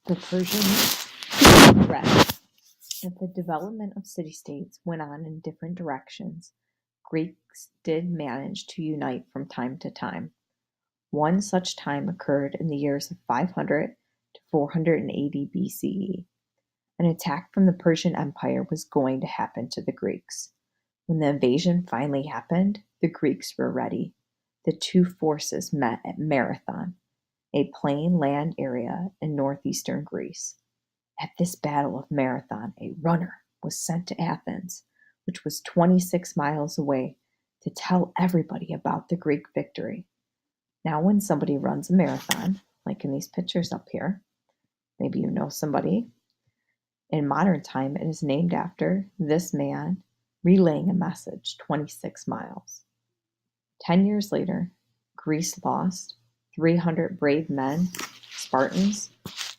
The Persians read that the development of city-states went on in different directions. Greeks did manage to unite from time to time. One such time occurred in the years of 500 to 480 BCE. An attack from the Persian Empire was going to happen to the Greeks. When the invasion finally happened, the Greeks were ready. The two forces met at Marathon, a plain land area in northeastern Greece. At this Battle of Marathon, a runner was sent to Athens, which was 26 miles away, to tell everybody about the Greek victory. Now, when somebody runs a marathon, like in these pictures up here, maybe you know somebody, in modern time it is named after this man relaying a message 26 miles. 10 years later, Greece lost 300 brave men, Spartans,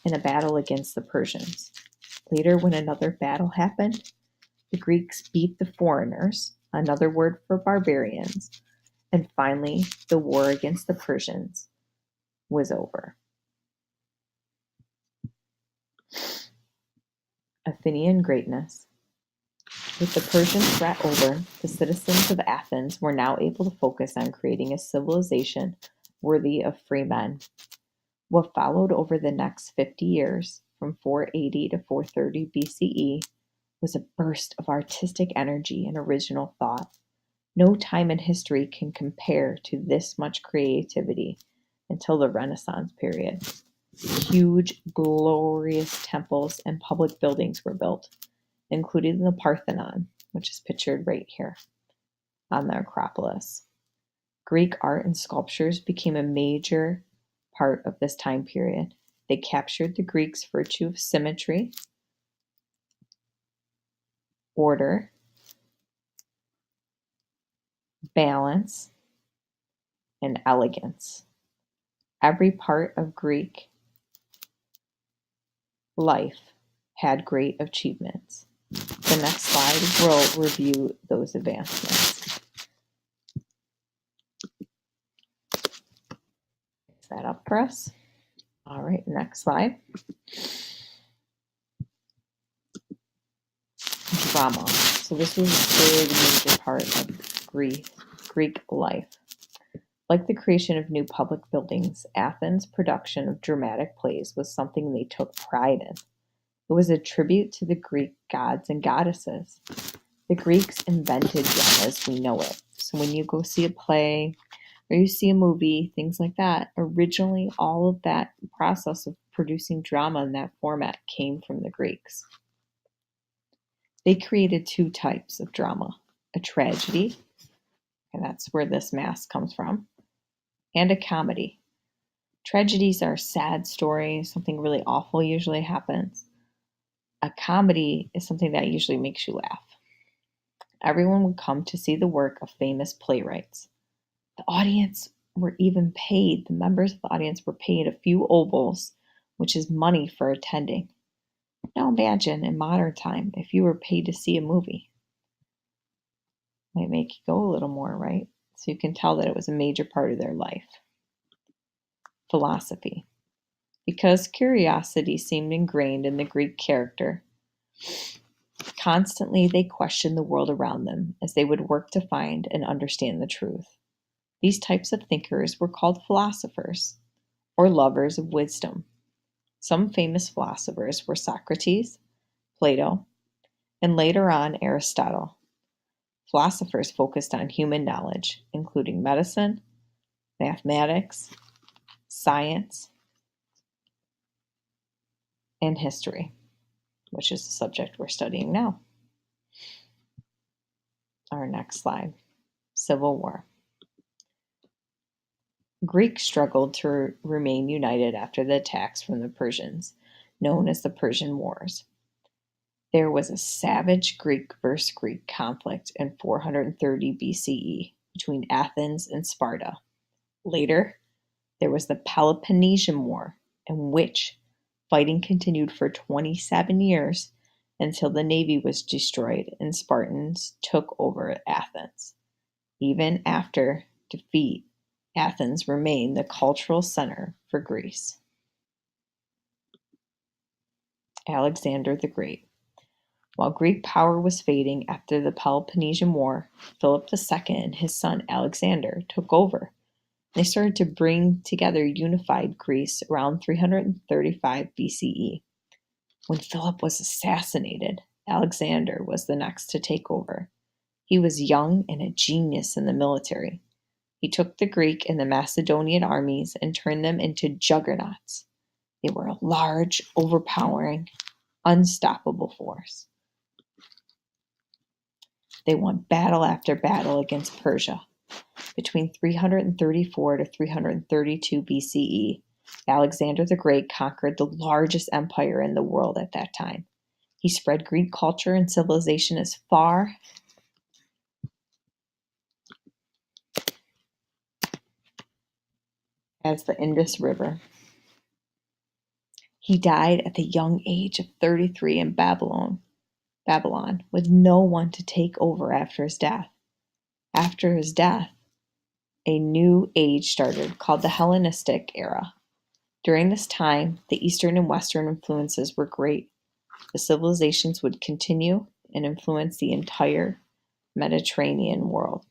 in a battle against the Persians. Later, when another battle happened, the Greeks beat the foreigners, another word for barbarians, and finally the war against the Persians was over. Athenian greatness. With the Persian threat over, the citizens of Athens were now able to focus on creating a civilization worthy of free men. What followed over the next 50 years, from 480 to 430 BCE, was a burst of artistic energy and original thought. No time in history can compare to this much creativity until the Renaissance period. Huge, glorious temples and public buildings were built, including the Parthenon, which is pictured right here on the Acropolis. Greek art and sculptures became a major part of this time period. They captured the Greeks' virtue of symmetry, order, balance, and elegance. Every part of Greek life had great achievements. The next slide will review those advancements. Is that up for us? All right, next slide. Drama. So this was a big major part of Greek life. Like the creation of new public buildings, Athens' production of dramatic plays was something they took pride in. It was a tribute to the Greek gods and goddesses. The Greeks invented drama as we know it. So when you go see a play or you see a movie, things like that, originally all of that process of producing drama in that format came from the Greeks. They created two types of drama, a tragedy, and that's where this mask comes from, and a comedy. Tragedies are sad stories, something really awful usually happens. A comedy is something that usually makes you laugh. Everyone would come to see the work of famous playwrights. The audience were even paid, the members of the audience were paid a few obols, which is money for attending. Now imagine in modern time if you were paid to see a movie. Might make you go a little more, right? So you can tell that it was a major part of their life. Philosophy. Because curiosity seemed ingrained in the Greek character, constantly they questioned the world around them as they would work to find and understand the truth. These types of thinkers were called philosophers, or lovers of wisdom. Some famous philosophers were Socrates, Plato, and later on Aristotle. Philosophers focused on human knowledge, including medicine, mathematics, science, and history, which is the subject we're studying now. Our next slide, Civil War. Greeks struggled to remain united after the attacks from the Persians, known as the Persian Wars. There was a savage Greek versus Greek conflict in 430 BCE between Athens and Sparta. Later, there was the Peloponnesian War, in which fighting continued for 27 years until the navy was destroyed and Spartans took over Athens. Even after defeat, Athens remained the cultural center for Greece. Alexander the Great. While Greek power was fading after the Peloponnesian War, Philip II and his son Alexander took over. They started to bring together unified Greece around 335 BCE. When Philip was assassinated, Alexander was the next to take over. He was young and a genius in the military. He took the Greek and the Macedonian armies and turned them into juggernauts. They were a large, overpowering, unstoppable force. They won battle after battle against Persia. Between 334 to 332 BCE, Alexander the Great conquered the largest empire in the world at that time. He spread Greek culture and civilization as far as the Indus River. He died at the young age of 33 in Babylon, with no one to take over after his death. After his death, a new age started called the Hellenistic era. During this time, the Eastern and Western influences were great. The civilizations would continue and influence the entire Mediterranean world.